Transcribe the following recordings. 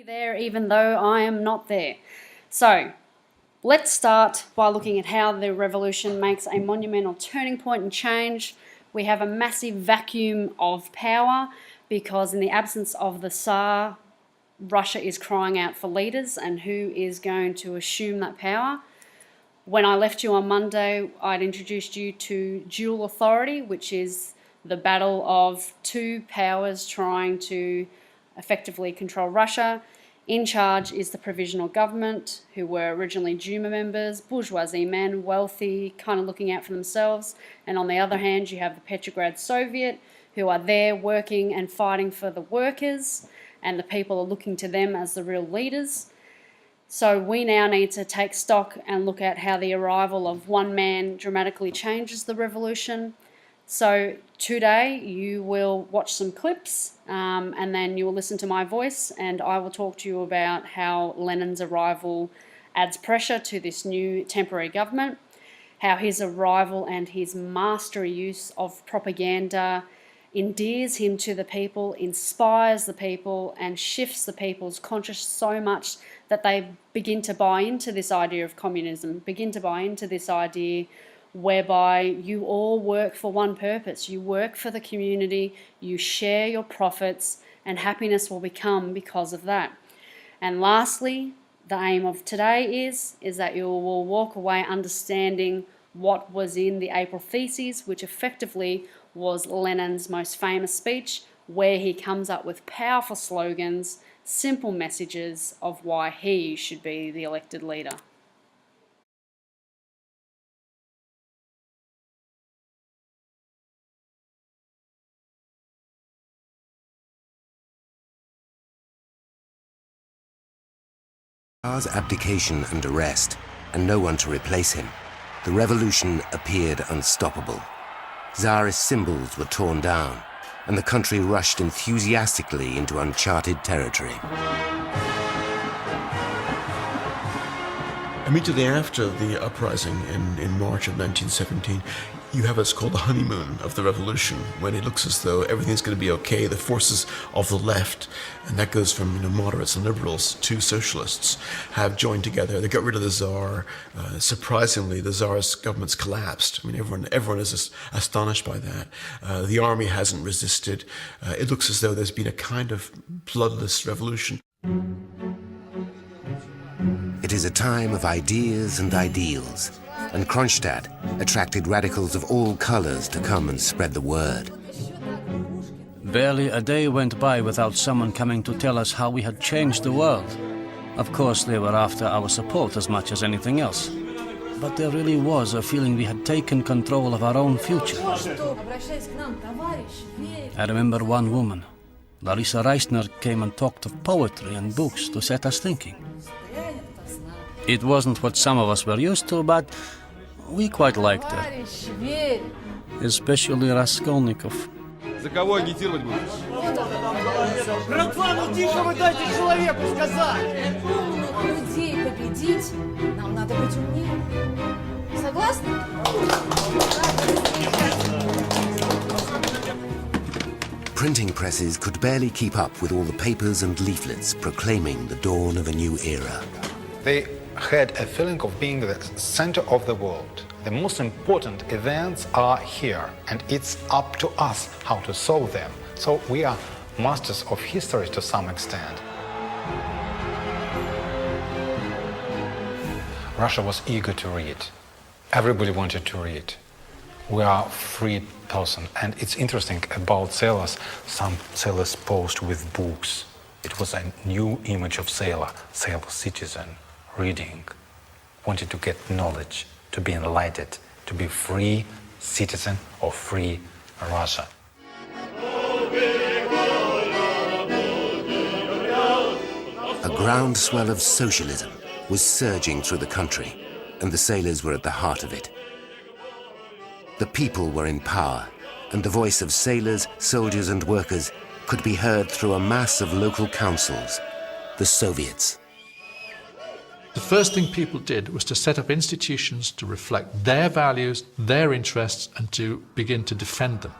be there even though I am not there. So let's start by looking at how the revolution makes a monumental turning point and change. We have a massive vacuum of power because in the absence of the Tsar, Russia is crying out for leaders, and who is going to assume that power? When I left you on Monday, I'd introduced you to dual authority, which is the battle of two powers trying to effectively control Russia. In charge is the provisional government, who were originally Duma members, bourgeoisie men, wealthy, kind of looking out for themselves. And on the other hand, you have the Petrograd Soviet, who are there working and fighting for the workers, and the people are looking to them as the real leaders. So we now need to take stock and look at how the arrival of one man dramatically changes the revolution. So today you will watch some clips and then you will listen to my voice, and I will talk to you about how Lenin's arrival adds pressure to this new temporary government, how his arrival and his mastery use of propaganda endears him to the people, inspires the people, and shifts the people's conscience so much that they begin to buy into this idea of communism, begin to buy into this idea whereby you all work for one purpose. You work for the community, you share your profits, and happiness will become because of that. And lastly, the aim of today is that you will walk away understanding what was in the April Theses, which effectively was Lenin's most famous speech, where he comes up with powerful slogans, simple messages of why he should be the elected leader. Tsar's abdication and arrest, and no one to replace him, the revolution appeared unstoppable. Tsarist symbols were torn down, and the country rushed enthusiastically into uncharted territory. Immediately after the uprising in March of 1917, you have what's called the honeymoon of the revolution, when it looks as though everything's going to be okay. The forces of the left, and that goes from moderates and liberals to socialists, have joined together. They got rid of the Tsar. Surprisingly, the Tsar's government's collapsed. I mean, everyone is astonished by that. The army hasn't resisted. It looks as though there's been a kind of bloodless revolution. It is a time of ideas and ideals, and Kronstadt attracted radicals of all colors to come and spread the word. Barely a day went by without someone coming to tell us how we had changed the world. Of course, they were after our support as much as anything else. But there really was a feeling we had taken control of our own future. I remember one woman, Larissa Reisner, came and talked of poetry and books to set us thinking. It wasn't what some of us were used to, but we quite liked her. Especially Raskolnikov. За кого агитировать будешь? Братва, ну тихо вы дайте человеку сказать! Людей победить, нам надо быть умнее. Согласны? Printing presses could barely keep up with all the papers and leaflets proclaiming the dawn of a new era. They had a feeling of being the center of the world. The most important events are here, and it's up to us how to solve them. So we are masters of history to some extent. Russia was eager to read. Everybody wanted to read. We are free person, and it's interesting about sailors. Some sailors posed with books. It was a new image of sailor citizen, reading, wanted to get knowledge, to be enlightened, to be free citizen of free Russia. A groundswell of socialism was surging through the country, and the sailors were at the heart of it. The people were in power, and the voice of sailors, soldiers, and workers could be heard through a mass of local councils, the Soviets. The first thing people did was to set up institutions to reflect their values, their interests, and to begin to defend them.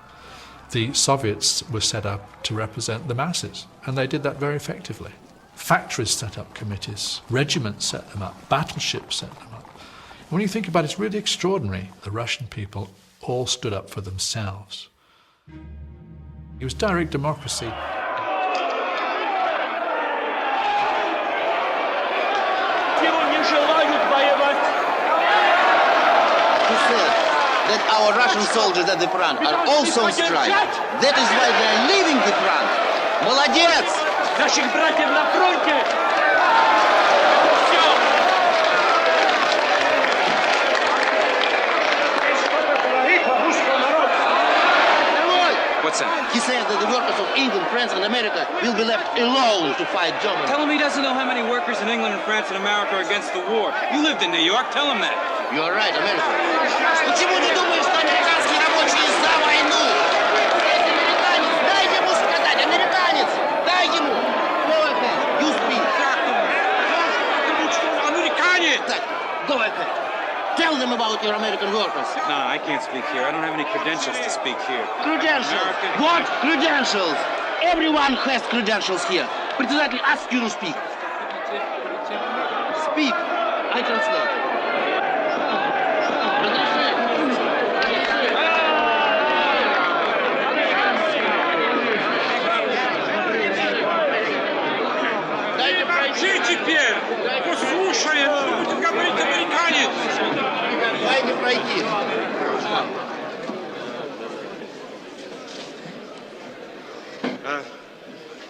The Soviets were set up to represent the masses, and they did that very effectively. Factories set up committees, regiments set them up, battleships set them up. And when you think about it, it's really extraordinary. The Russian people all stood up for themselves. It was direct democracy. That our Russian soldiers at the front are also on strike. That is why they are leaving the front. Молодец! Наших братьев на фронте! What's that? He says that the workers of England, France, and America will be left alone to fight Germany. Tell him he doesn't know how many workers in England and France and America are against the war. You lived in New York. Tell him that. You're right, America. Почему ты думаешь, что американские рабочие за войну? Американец, дай ему сказать, американец, дай ему. Go ahead, you speak. Американец! Go ahead. Tell them about your American workers. No, I can't speak here. I don't have any credentials to speak here. Credentials. American- What credentials? Everyone has credentials here. Председатель ask you to speak. Speak. I translate. Пройди теперь! Послушай, будет говорить американец! Дайте пройти.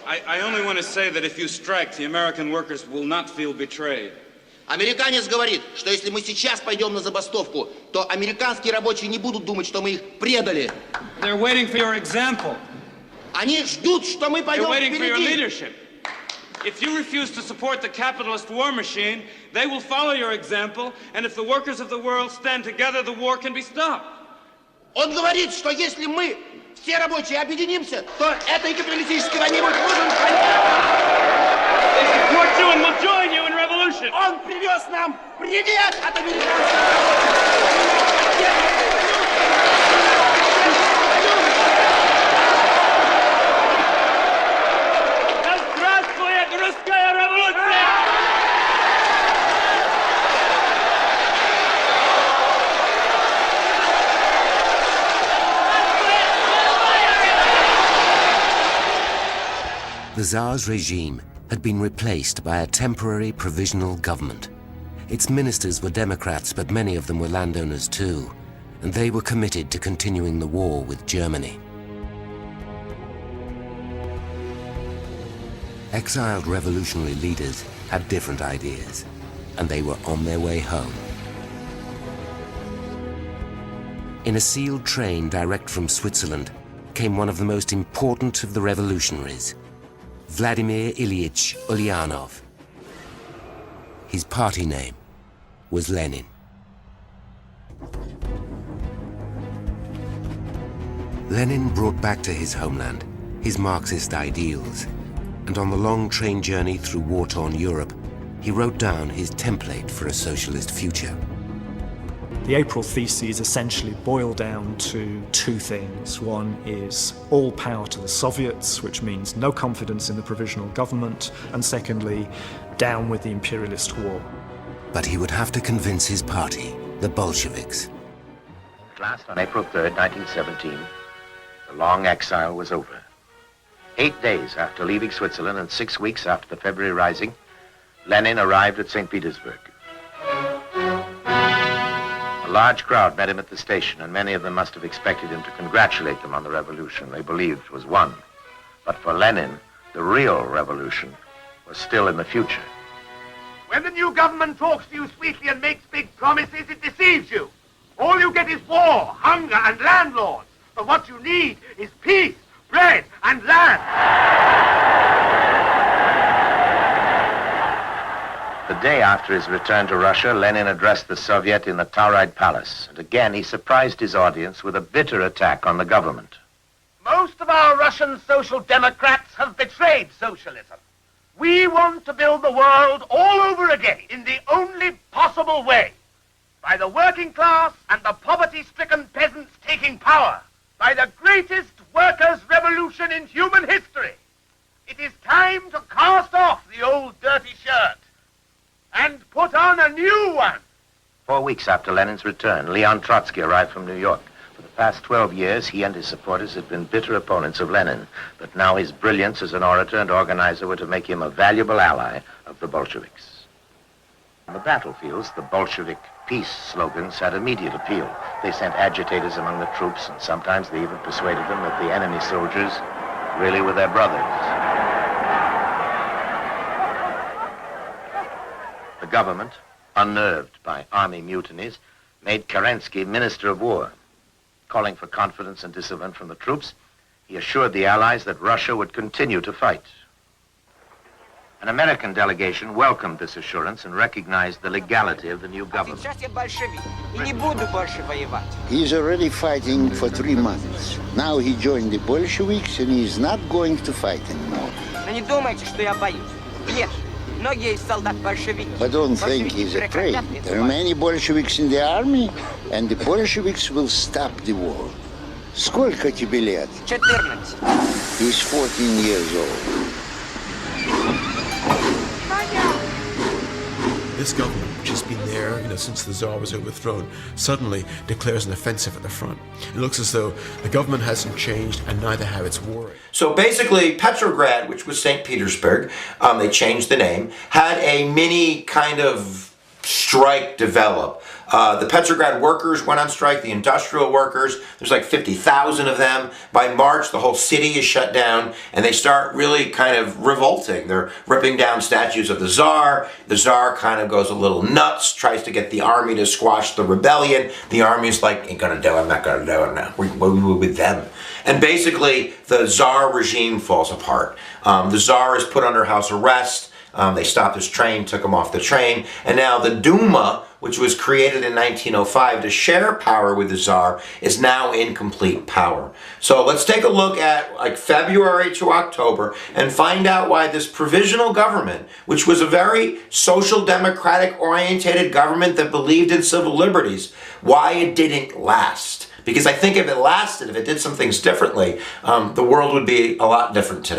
I only want to say that if you strike, the American workers will not feel betrayed. Американец говорит, что если мы сейчас пойдем на забастовку, то американские рабочие не будут думать, что мы их предали. They're waiting for your example. Они ждут, что мы They're пойдем waiting for your впереди. leadership. If you refuse to support the capitalist war machine, they will follow your example, and if the workers of the world stand together, the war can be stopped. Он говорит, что если мы, все рабочие, объединимся, то этой капиталистической войне будет нужен конец. They support you and will join you in revolution. Он привез нам привет от американцев. Да здравствует русская революция! The Tsar's regime had been replaced by a temporary provisional government. Its ministers were Democrats, but many of them were landowners too, and they were committed to continuing the war with Germany. Exiled revolutionary leaders had different ideas, and they were on their way home. In a sealed train direct from Switzerland came one of the most important of the revolutionaries, Vladimir Ilyich Ulyanov. His party name was Lenin. Lenin brought back to his homeland his Marxist ideals, and on the long train journey through war-torn Europe, he wrote down his template for a socialist future. The April theses essentially boil down to two things. One is all power to the Soviets, which means no confidence in the provisional government, and secondly, down with the imperialist war. But he would have to convince his party, the Bolsheviks. At last, on April 3rd, 1917, the long exile was over. 8 days after leaving Switzerland and 6 weeks after the February Rising, Lenin arrived at St. Petersburg. A large crowd met him at the station, and many of them must have expected him to congratulate them on the revolution they believed was won. But for Lenin, the real revolution was still in the future. When the new government talks to you sweetly and makes big promises, it deceives you. All you get is war, hunger, and landlords. But what you need is peace, bread, and land. The day after his return to Russia, Lenin addressed the Soviet in the Tauride Palace, and again he surprised his audience with a bitter attack on the government. Most of our Russian social democrats have betrayed socialism. We want to build the world all over again in the only possible way. By the working class and the poverty-stricken peasants taking power. By the greatest workers' revolution in human history. It is time to cast off the old 4 weeks after Lenin's return, Leon Trotsky arrived from New York. For the past 12 years, he and his supporters had been bitter opponents of Lenin, but now his brilliance as an orator and organizer were to make him a valuable ally of the Bolsheviks. On the battlefields, the Bolshevik peace slogans had immediate appeal. They sent agitators among the troops, and sometimes they even persuaded them that the enemy soldiers really were their brothers. The government, unnerved by army mutinies, made Kerensky Minister of War. Calling for confidence and discipline from the troops, he assured the Allies that Russia would continue to fight. An American delegation welcomed this assurance and recognized the legality of the new government. He's already fighting for 3 months. Now he joined the Bolsheviks and he's not going to fight anymore. But don't think he's afraid. There are many Bolsheviks in the army, and the Bolsheviks will stop the war. Сколько тебе лет? 14. He's 14 years old. This government, which has been there, since the Tsar was overthrown, suddenly declares an offensive at the front. It looks as though the government hasn't changed, and neither have its war. So basically, Petrograd, which was St. Petersburg, they changed the name, had a mini kind of strike develop. The Petrograd workers went on strike, the industrial workers, there's like 50,000 of them. By March, the whole city is shut down, and they start really kind of revolting. They're ripping down statues of the Tsar. The Tsar kind of goes a little nuts, tries to get the army to squash the rebellion. The army's like, ain't gonna do it, I'm not gonna do it now. We're with them. And basically, the Tsar regime falls apart. The Tsar is put under house arrest. They stopped his train, took him off the train, and now the Duma, which was created in 1905 to share power with the Tsar, is now in complete power. So let's take a look at like February to October and find out why this provisional government, which was a very social democratic orientated government that believed in civil liberties, why it didn't last. Because I think if it lasted, if it did some things differently, the world would be a lot different today.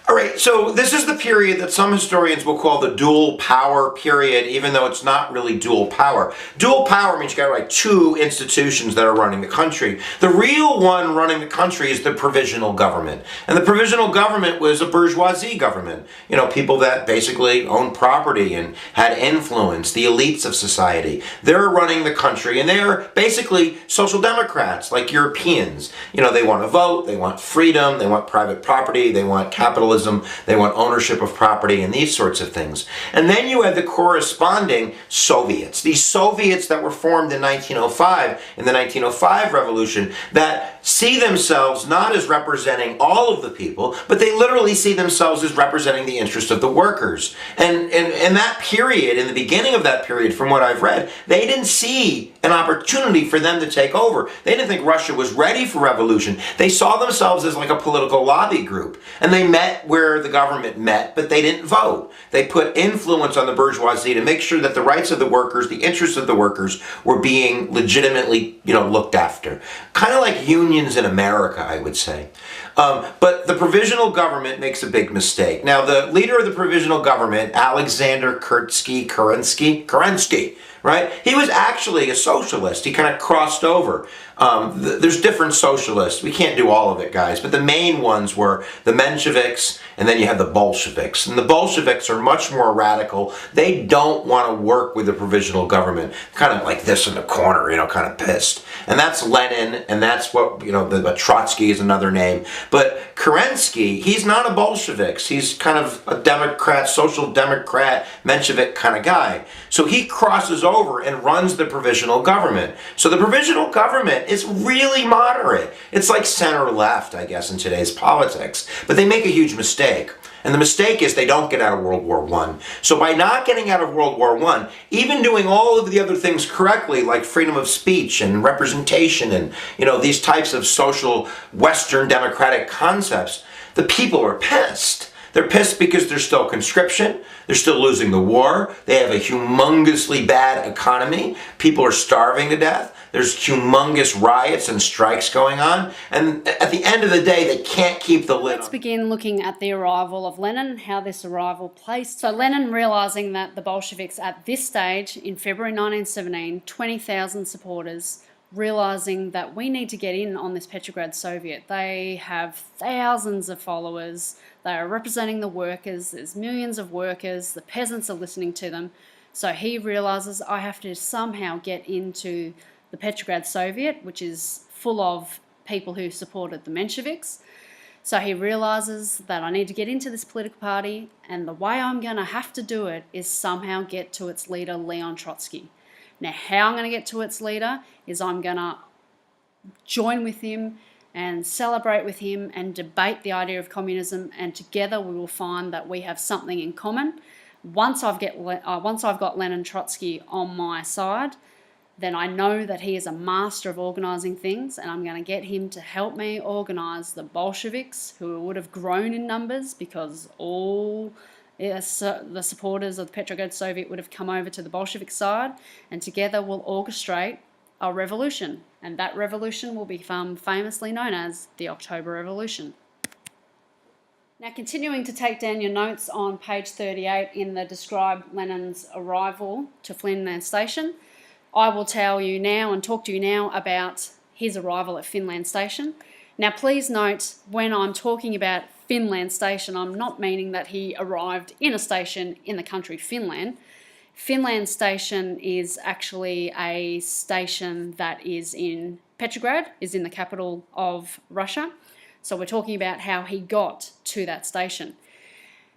All right, so this is the period that some historians will call the dual power period, even though it's not really dual power. Dual power means you got like two institutions that are running the country. The real one running the country is the provisional government. And the provisional government was a bourgeoisie government. People that basically owned property and had influence, the elites of society. They're running the country, and they're basically social democrats, like Europeans. They want to vote, they want freedom, they want private property, they want capitalism. They want ownership of property and these sorts of things. And then you have the corresponding Soviets. These Soviets that were formed in 1905, in the 1905 revolution, that see themselves not as representing all of the people, but they literally see themselves as representing the interest of the workers. And in that period, in the beginning of that period, from what I've read, they didn't see an opportunity for them to take over. They didn't think Russia was ready for revolution. They saw themselves as like a political lobby group. And they met where the government met, but they didn't vote. They put influence on the bourgeoisie to make sure that the rights of the workers, the interests of the workers, were being legitimately, looked after. Kind of like unions in America, I would say. But the provisional government makes a big mistake. Now, the leader of the provisional government, Alexander Kerensky, right? He was actually a socialist. He kind of crossed over. There's different socialists. We can't do all of it, guys. But the main ones were the Mensheviks, and then you have the Bolsheviks. And the Bolsheviks are much more radical. They don't want to work with the provisional government. Kind of like this in the corner, kind of pissed. And that's Lenin, and that's what, the Trotsky is another name. But Kerensky, he's not a Bolshevik. He's kind of a Democrat, social democrat, Menshevik kind of guy. So he crosses over and runs the provisional government. So the provisional government is really moderate. It's like center-left, I guess, in today's politics. But they make a huge mistake. And the mistake is they don't get out of World War I. So by not getting out of World War I, even doing all of the other things correctly, like freedom of speech and representation and, these types of social Western democratic concepts, the people are pissed. They're pissed because there's still conscription. They're still losing the war. They have a humongously bad economy. People are starving to death. There's humongous riots and strikes going on. And at the end of the day, they can't keep the lid Let's on. begin looking at the arrival of Lenin, how this arrival placed. So Lenin, realising that the Bolsheviks at this stage, in February 1917, 20,000 supporters, realising that we need to get in on this Petrograd Soviet. They have thousands of followers. They are representing the workers. There's millions of workers. The peasants are listening to them. So he realises, I have to somehow get into the Petrograd Soviet, which is full of people who supported the Mensheviks. So he realises that I need to get into this political party, and the way I'm going to have to do it is somehow get to its leader, Leon Trotsky. Now, how I'm going to get to its leader is I'm going to join with him and celebrate with him and debate the idea of communism, and together we will find that we have something in common. Once I've got Lenin Trotsky on my side, then I know that he is a master of organising things, and I'm going to get him to help me organise the Bolsheviks, who would have grown in numbers because all the supporters of the Petrograd Soviet would have come over to the Bolshevik side, and together we'll orchestrate a revolution, and that revolution will become famously known as the October Revolution. Now, continuing to take down your notes on page 38 in the Describe Lenin's Arrival to Finland Station, I will tell you now and talk to you now about his arrival at Finland Station. Now, please note, when I'm talking about Finland Station, I'm not meaning that he arrived in a station in the country Finland. Finland Station is actually a station that is in Petrograd, is in the capital of Russia. So we're talking about how he got to that station.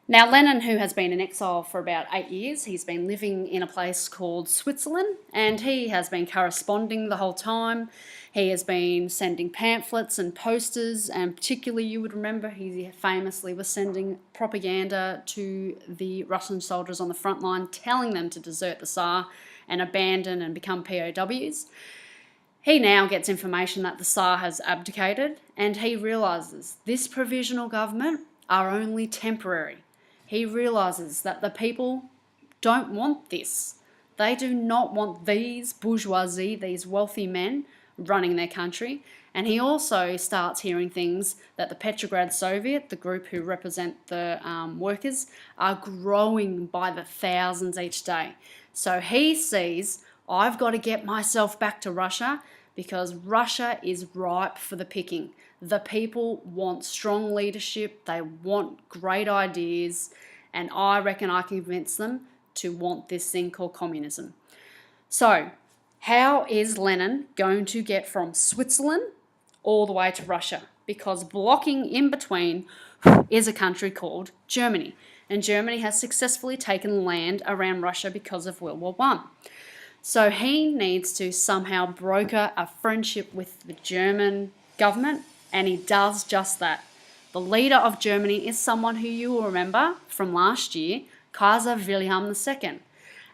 Now, Lenin, who has been in exile for about 8 years, he's been living in a place called Switzerland, and he has been corresponding the whole time. He has been sending pamphlets and posters, and particularly, you would remember, he famously was sending propaganda to the Russian soldiers on the front line, telling them to desert the Tsar and abandon and become POWs. He now gets information that the Tsar has abdicated, and he realises this provisional government are only temporary. He realises that the people don't want this. They do not want these bourgeoisie, these wealthy men running their country. And he also starts hearing things that the Petrograd Soviet, the group who represent the workers, are growing by the thousands each day. So he sees, I've got to get myself back to Russia because Russia is ripe for the picking. The people want strong leadership, they want great ideas, and I reckon I can convince them to want this thing called communism. So, how is Lenin going to get from Switzerland all the way to Russia? Because blocking in between is a country called Germany, and Germany has successfully taken land around Russia because of World War I. So he needs to somehow broker a friendship with the German government, and he does just that. The leader of Germany is someone who you will remember from last year, Kaiser Wilhelm II.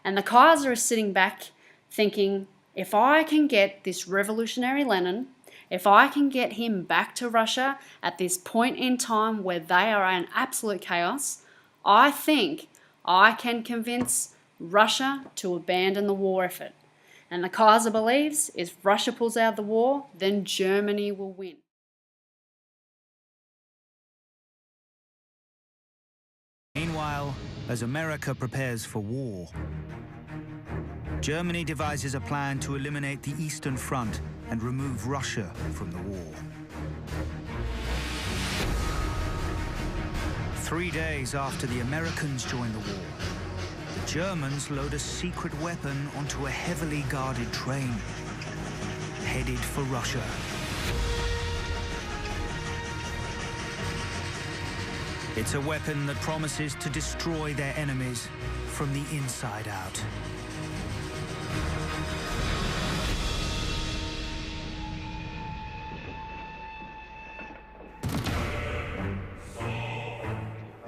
And the Kaiser is sitting back thinking, if I can get this revolutionary Lenin, if I can get him back to Russia at this point in time where they are in absolute chaos, I think I can convince Russia to abandon the war effort. And the Kaiser believes if Russia pulls out of the war, then Germany will win. Meanwhile, as America prepares for war, Germany devises a plan to eliminate the Eastern Front and remove Russia from the war. 3 days after the Americans join the war, the Germans load a secret weapon onto a heavily guarded train, headed for Russia. It's a weapon that promises to destroy their enemies from the inside out.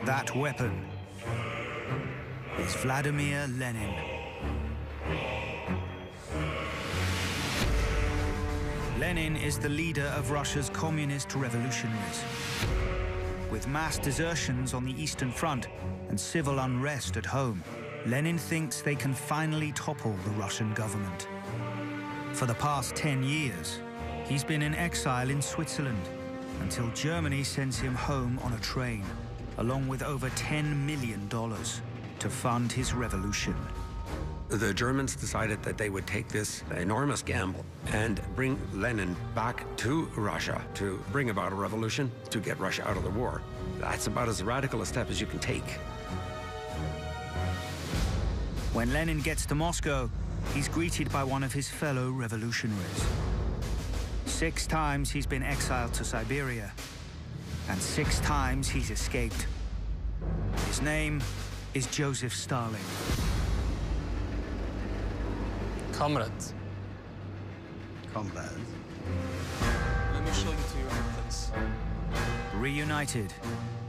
That weapon is Vladimir Lenin. Lenin is the leader of Russia's communist revolutionaries. With mass desertions on the Eastern Front and civil unrest at home, Lenin thinks they can finally topple the Russian government. For the past 10 years, he's been in exile in Switzerland until Germany sends him home on a train, along with over $10 million to fund his revolution. The Germans decided that they would take this enormous gamble and bring Lenin back to Russia to bring about a revolution to get Russia out of the war. That's about as radical a step as you can take. When Lenin gets to Moscow, he's greeted by one of his fellow revolutionaries. 6 times he's been exiled to Siberia, and 6 times he's escaped. His name is Joseph Stalin. Comrades. Comrades. Let me show you to your place. Reunited,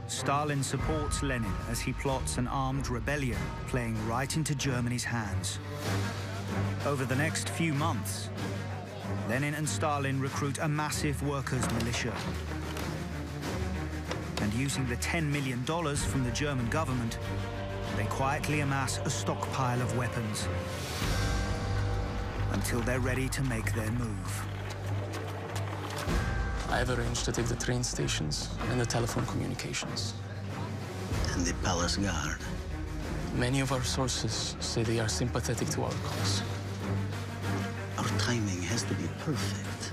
Stalin supports Lenin as he plots an armed rebellion, playing right into Germany's hands. Over the next few months, Lenin and Stalin recruit a massive workers' militia. And using the $10 million from the German government, they quietly amass a stockpile of weapons until they're ready to make their move. I have arranged to take the train stations and the telephone communications. And the palace guard. Many of our sources say they are sympathetic to our cause. Our timing has to be perfect.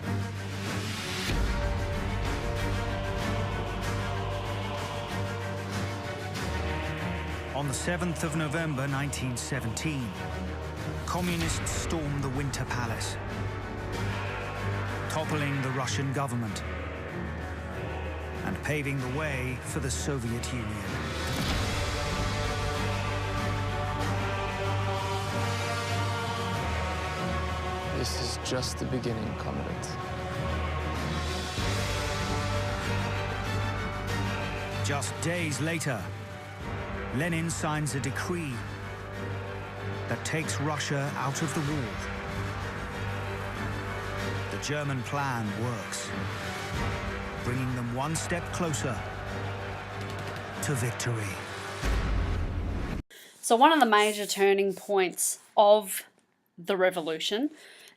On the 7th of November 1917, communists stormed the Winter Palace, toppling the Russian government and paving the way for the Soviet Union. This is just the beginning, comrades. Just days later, Lenin signs a decree that takes Russia out of the war. The German plan works, bringing them one step closer to victory. So one of the major turning points of the revolution,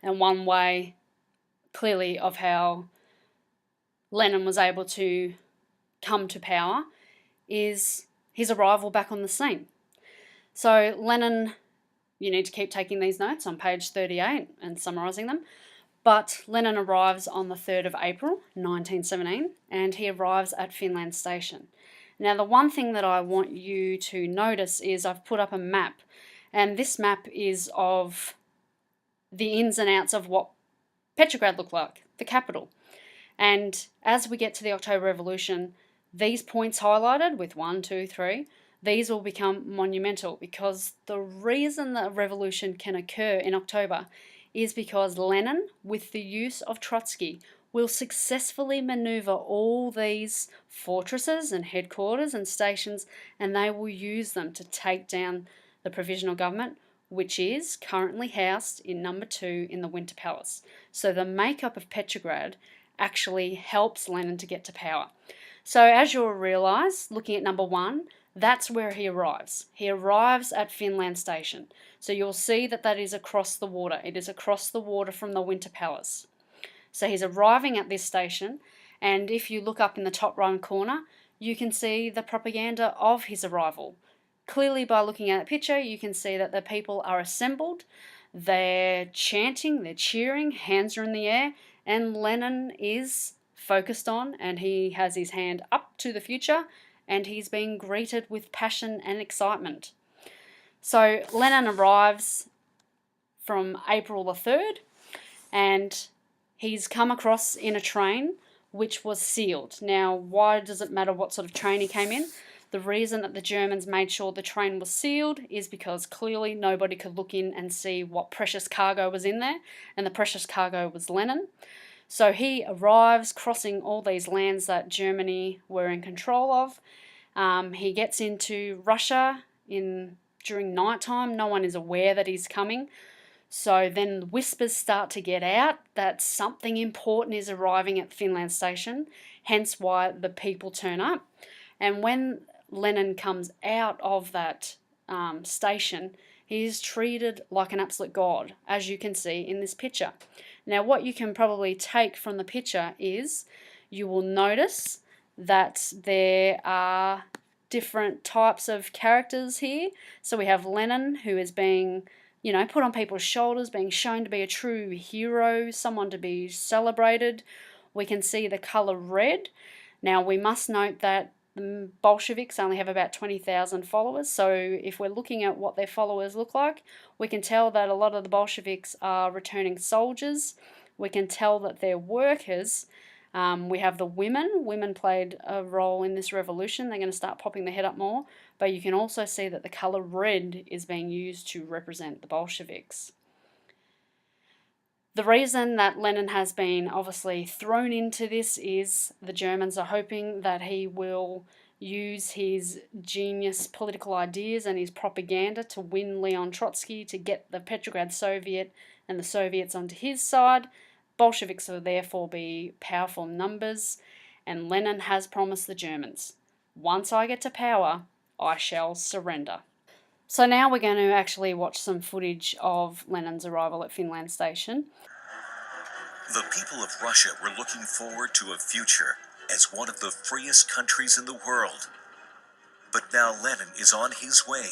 and one way clearly of how Lenin was able to come to power, is his arrival back on the scene. So Lenin, you need to keep taking these notes on page 38 and summarising them, but Lenin arrives on the 3rd of April 1917 and he arrives at Finland Station. Now the one thing that I want you to notice is I've put up a map, and this map is of the ins and outs of what Petrograd looked like, the capital. And as we get to the October Revolution, these points highlighted with 1, 2, 3, these will become monumental, because the reason that a revolution can occur in October is because Lenin, with the use of Trotsky, will successfully maneuver all these fortresses and headquarters and stations, and they will use them to take down the provisional government, which is currently housed in number 2 in the Winter Palace. So the makeup of Petrograd actually helps Lenin to get to power. So as you'll realise, looking at number 1, that's where he arrives. He arrives at Finland Station. So you'll see that that is across the water. It is across the water from the Winter Palace. So he's arriving at this station, and if you look up in the top right corner, you can see the propaganda of his arrival. Clearly by looking at the picture, you can see that the people are assembled, they're chanting, they're cheering, hands are in the air, and Lenin is focused on, and he has his hand up to the future, and he's being greeted with passion and excitement. So Lenin arrives from April the 3rd, and he's come across in a train which was sealed. Now, why does it matter what sort of train he came in? The reason that the Germans made sure the train was sealed is because clearly nobody could look in and see what precious cargo was in there, and the precious cargo was Lenin. So he arrives crossing all these lands that Germany were in control of. He gets into Russia during nighttime. No one is aware that he's coming. So then whispers start to get out that something important is arriving at Finland Station, hence why the people turn up. And when Lenin comes out of that station, he is treated like an absolute god, as you can see in this picture. Now, what you can probably take from the picture is you will notice that there are different types of characters here. So we have Lenin, who is being, put on people's shoulders, being shown to be a true hero, someone to be celebrated. We can see the colour red. Now, we must note that the Bolsheviks only have about 20,000 followers, so if we're looking at what their followers look like, we can tell that a lot of the Bolsheviks are returning soldiers. We can tell that they're workers. We have the women. Women played a role in this revolution. They're going to start popping their head up more. But you can also see that the colour red is being used to represent the Bolsheviks. The reason that Lenin has been obviously thrown into this is the Germans are hoping that he will use his genius political ideas and his propaganda to win Leon Trotsky, to get the Petrograd Soviet and the Soviets onto his side. Bolsheviks will therefore be powerful numbers, and Lenin has promised the Germans, once I get to power, I shall surrender. So now we're going to actually watch some footage of Lenin's arrival at Finland Station. The people of Russia were looking forward to a future as one of the freest countries in the world. But now Lenin is on his way,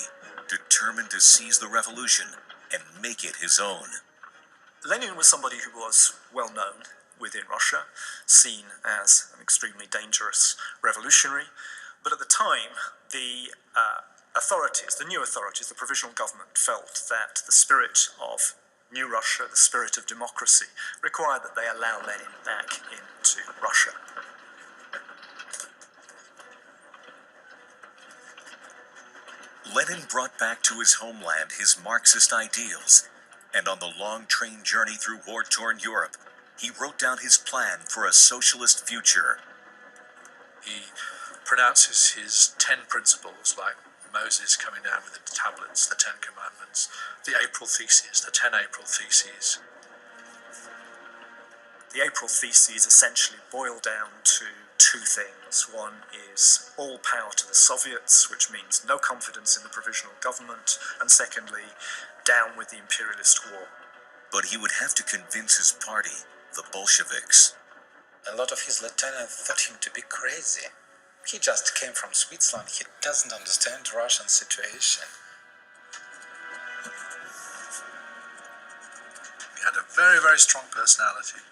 determined to seize the revolution and make it his own. Lenin was somebody who was well known within Russia, seen as an extremely dangerous revolutionary. But at the time, the authorities, the new authorities, the provisional government, felt that the spirit of new Russia, the spirit of democracy, required that they allow Lenin back into Russia. Lenin brought back to his homeland his Marxist ideals, and on the long train journey through war-torn Europe, he wrote down his plan for a socialist future. He pronounces his 10 principles, like Moses coming down with the tablets, the 10 commandments, the April Theses, the 10 April Theses. The April Theses essentially boil down to two things. One is all power to the Soviets, which means no confidence in the provisional government, and secondly, down with the imperialist war. But he would have to convince his party, the Bolsheviks. A lot of his lieutenants thought him to be crazy. He just came from Switzerland. He doesn't understand the Russian situation. He had a very, very strong personality.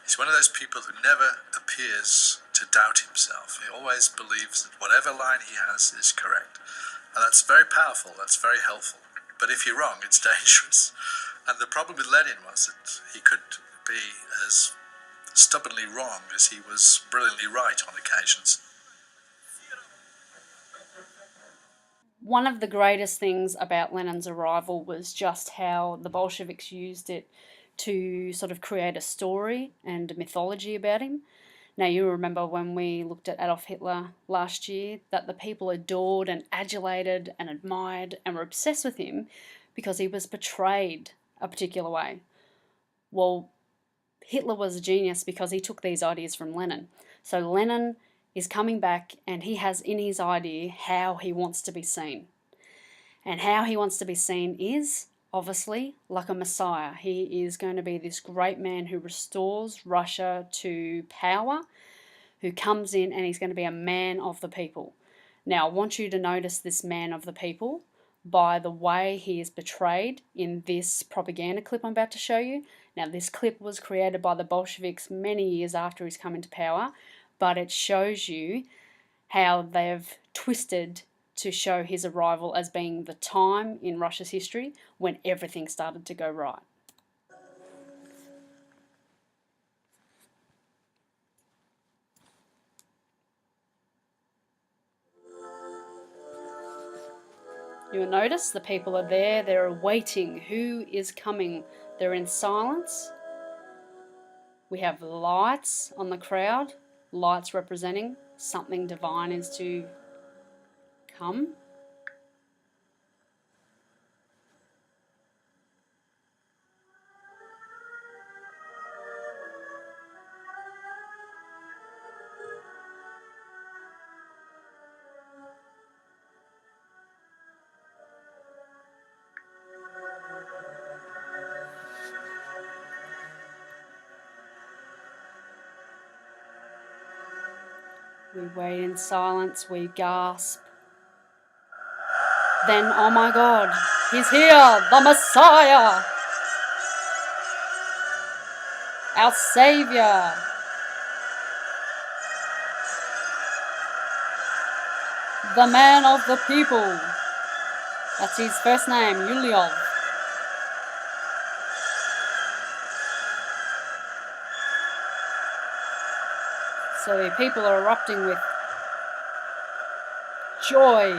He's one of those people who never appears to doubt himself. He always believes that whatever line he has is correct. And that's very powerful, that's very helpful. But if you're wrong, it's dangerous. And the problem with Lenin was that he could be as stubbornly wrong as he was brilliantly right on occasions. One of the greatest things about Lenin's arrival was just how the Bolsheviks used it to sort of create a story and a mythology about him. Now, you remember when we looked at Adolf Hitler last year, that the people adored and adulated and admired and were obsessed with him because he was portrayed a particular way. Well, Hitler was a genius because he took these ideas from Lenin. So Lenin is coming back and he has in his idea how he wants to be seen. And how he wants to be seen is, obviously, like a messiah. He is going to be this great man who restores Russia to power, who comes in and he's going to be a man of the people. Now, I want you to notice this man of the people by the way he is portrayed in this propaganda clip I'm about to show you. Now, this clip was created by the Bolsheviks many years after he's come into power, but it shows you how they've twisted to show his arrival as being the time in Russia's history when everything started to go right. You'll notice the people are there, they're waiting. Who is coming? They're in silence. We have lights on the crowd, lights representing something divine is to come. We wait in silence, we gasp. Then, oh my God, he's here, the Messiah, our Saviour. The man of the people. That's his first name, Yuliov. So the people are erupting with joy,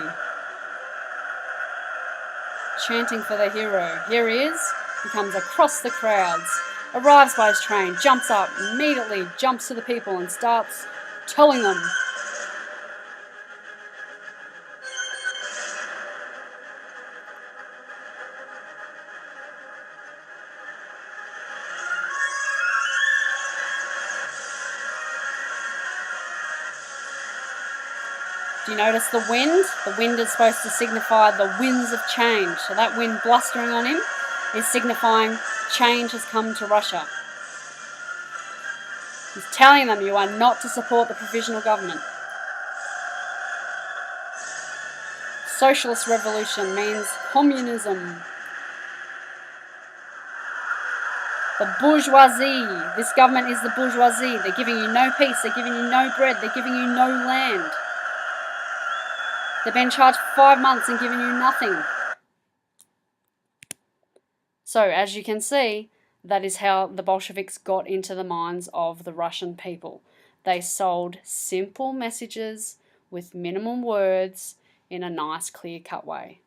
chanting for the hero. Here he is. He comes across the crowds, arrives by his train, jumps up, immediately jumps to the people and starts telling them. Do you notice the wind? The wind is supposed to signify the winds of change. So that wind blustering on him is signifying change has come to Russia. He's telling them you are not to support the provisional government. Socialist revolution means communism. The bourgeoisie. This government is the bourgeoisie. They're giving you no peace. They're giving you no bread. They're giving you no land. They've been charged 5 months and giving you nothing. So, as you can see, that is how the Bolsheviks got into the minds of the Russian people. They sold simple messages with minimum words in a nice, clear-cut way.